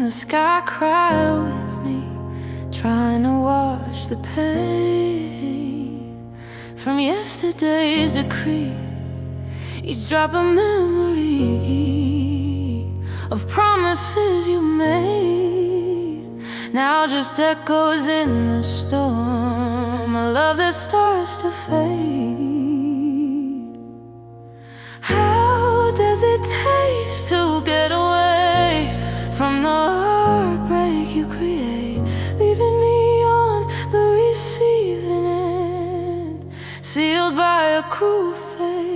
the sky cry with me, trying to wash the pain from yesterday's decree. Each drop of memory of promises you made now just echoes in the storm, a love that starts to fade. How does it taste to get away from the heartbreak you create, leaving me on the receiving end, sealed by a cruel fate?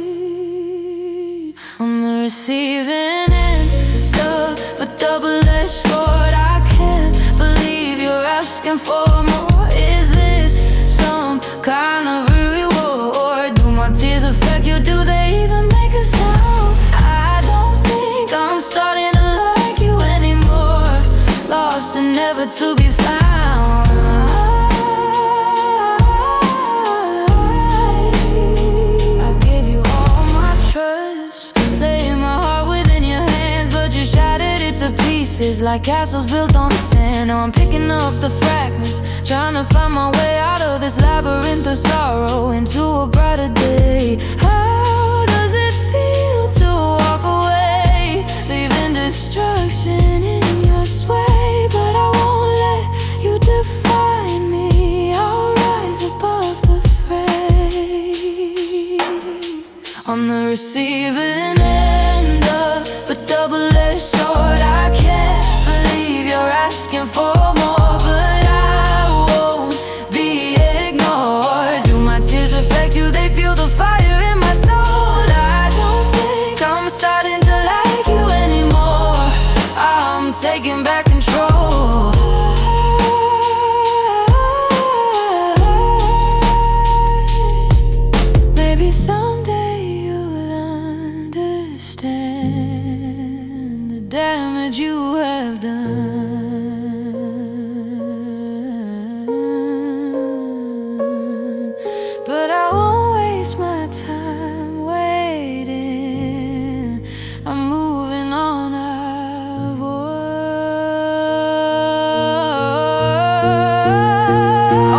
On the receiving end of a double-edged sword, I can't believe you're asking for more. Is this some kind of reward? Do my tears affect you? Do they even make a sound? I don't think I'm starting to like you anymore, lost and never to be found. I gave you all my trust, laying my heart within your hands, but you shattered it to pieces like castles built on sand. Now I'm picking up the fragments, trying to find my way out of this labyrinth of sorrow into a brighter day. How does it feel to walk away, leaving destruction in your sway? But I won't let you define me, I'll rise above the fray. On the receiving end of a double-edged sword, I can't believe you're asking for more, but I won't be ignored. Do my tears affect you? They feel the fire in my soul. I don't think I'm starting to like you anymore, I'm taking back control. Maybe someday you'll understand the damage you have done, but I won't waste my time waiting. I'm moving on, I've won.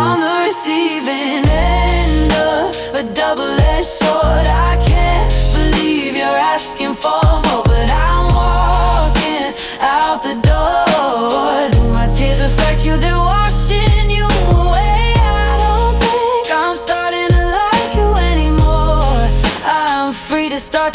On the receiving end of a double-edged sword, I can't believe you're asking for more, but I'm walking out the door. Do my tears affect you? They're washing you away. I don't think I'm starting to like you anymore, I'm free to start